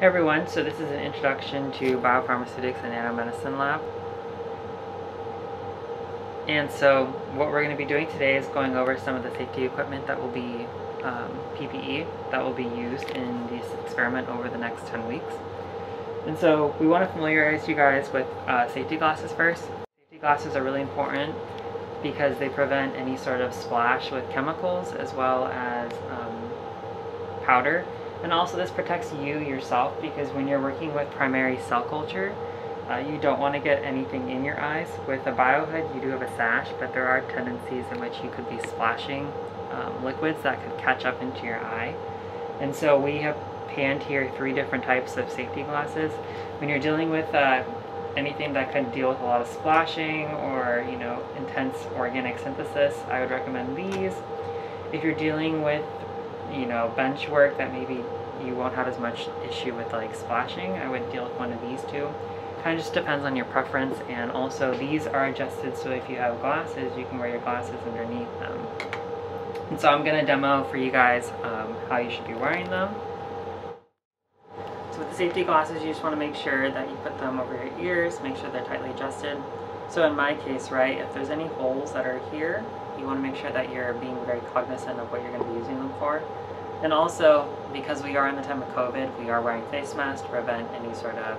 Hey everyone, so this is an introduction to biopharmaceutics and nanomedicine lab. And so what we're going to be doing today is going over some of the safety equipment that will be PPE that will be used in this experiment over the next 10 weeks. And so we want to familiarize you guys with safety glasses first. Safety glasses are really important because they prevent any sort of splash with chemicals as well as powder. And also this protects you yourself because when you're working with primary cell culture, you don't want to get anything in your eyes. With a biohood, you do have a sash, but there are tendencies in which you could be splashing liquids that could catch up into your eye. And so we have panned here 3 different types of safety glasses. When you're dealing with anything that could deal with a lot of splashing or, intense organic synthesis, I would recommend these. If you're dealing with bench work that maybe you won't have as much issue with like splashing, I would deal with one of these 2. Kind of just depends on your preference, and also these are adjusted so if you have glasses, you can wear your glasses underneath them. And so I'm going to demo for you guys how you should be wearing them. So with the safety glasses, you just want to make sure that you put them over your ears, make sure they're tightly adjusted. So in my case, right, if there's any holes that are here, you want to make sure that you're being very cognizant of what you're going to be using them for. And also, because we are in the time of COVID, we are wearing face masks to prevent any sort of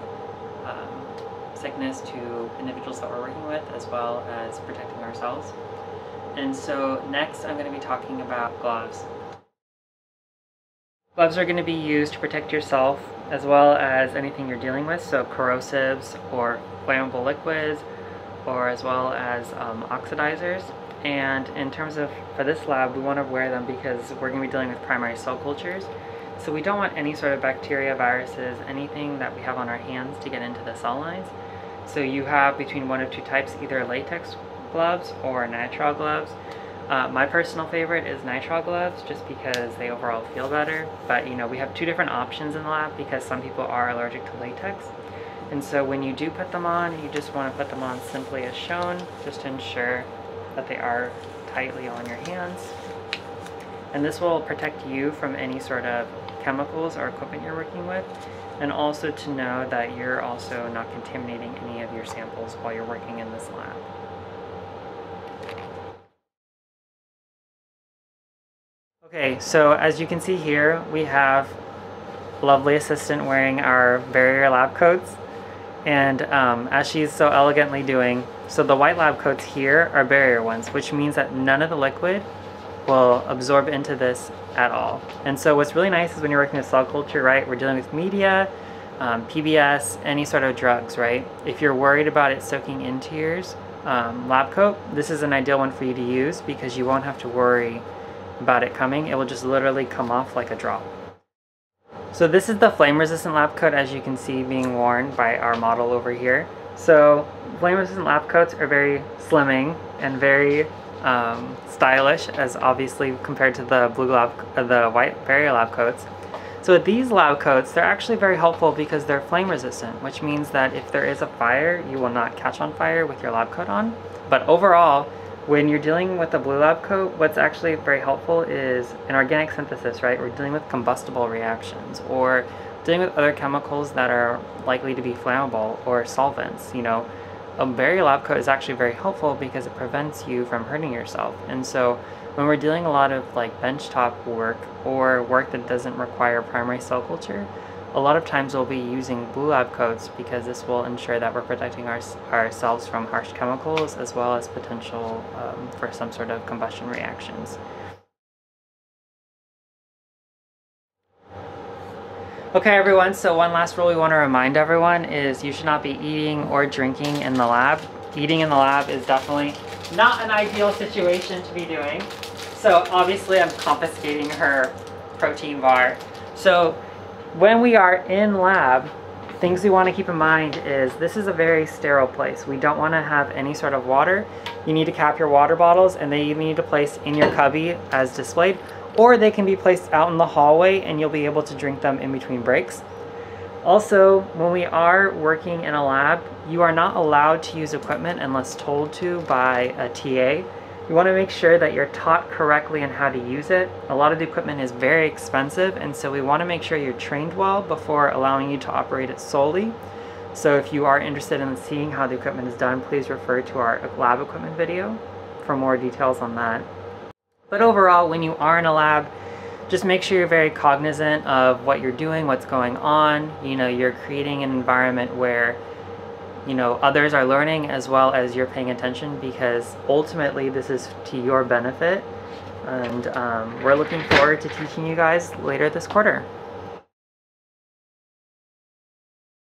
sickness to individuals that we're working with, as well as protecting ourselves. And so next, I'm going to be talking about gloves. Gloves are going to be used to protect yourself as well as anything you're dealing with, so corrosives or flammable liquids, or as well as oxidizers. And in terms of, for this lab, we want to wear them because we're going to be dealing with primary cell cultures. So we don't want any sort of bacteria, viruses, anything that we have on our hands to get into the cell lines. So you have between 1 of 2 types, either latex gloves or nitrile gloves. My personal favorite is nitrile gloves just because they overall feel better. But we have 2 different options in the lab because some people are allergic to latex. And so when you do put them on, you just want to put them on simply as shown, just to ensure that they are tightly on your hands. And this will protect you from any sort of chemicals or equipment you're working with, and also to know that you're also not contaminating any of your samples while you're working in this lab. Okay, so as you can see here, we have lovely assistant wearing our barrier lab coats. And as she's so elegantly doing, so the white lab coats here are barrier ones, which means that none of the liquid will absorb into this at all. And so what's really nice is when you're working with cell culture, right, we're dealing with media, PBS, any sort of drugs, right? If you're worried about it soaking into your lab coat, this is an ideal one for you to use because you won't have to worry about it coming. It will just literally come off like a drop. So this is the flame resistant lab coat, as you can see being worn by our model over here. So flame resistant lab coats are very slimming and very stylish, as obviously compared to the the white barrier lab coats. So with these lab coats, they're actually very helpful because they're flame resistant, which means that if there is a fire, you will not catch on fire with your lab coat on. But overall, when you're dealing with a blue lab coat, what's actually very helpful is in organic synthesis, right? We're dealing with combustible reactions or dealing with other chemicals that are likely to be flammable or solvents. A barrier lab coat is actually very helpful because it prevents you from hurting yourself. And so when we're dealing a lot of like benchtop work or work that doesn't require primary cell culture, a lot of times we'll be using blue lab coats because this will ensure that we're protecting ourselves from harsh chemicals as well as potential for some sort of combustion reactions. Okay everyone, so one last rule we want to remind everyone is you should not be eating or drinking in the lab. Eating in the lab is definitely not an ideal situation to be doing. So obviously I'm confiscating her protein bar. So when we are in lab, things we want to keep in mind is this is a very sterile place. We don't want to have any sort of water. You need to cap your water bottles and they need to place in your cubby as displayed, or they can be placed out in the hallway and you'll be able to drink them in between breaks. Also, when we are working in a lab, you are not allowed to use equipment unless told to by a TA. You want to make sure that you're taught correctly on how to use it. A lot of the equipment is very expensive, and so we want to make sure you're trained well before allowing you to operate it solely. So if you are interested in seeing how the equipment is done, please refer to our lab equipment video for more details on that. But overall, when you are in a lab, just make sure you're very cognizant of what you're doing, what's going on. You know, you're creating an environment where, you know, others are learning as well as you're paying attention, because ultimately this is to your benefit. And we're looking forward to teaching you guys later this quarter.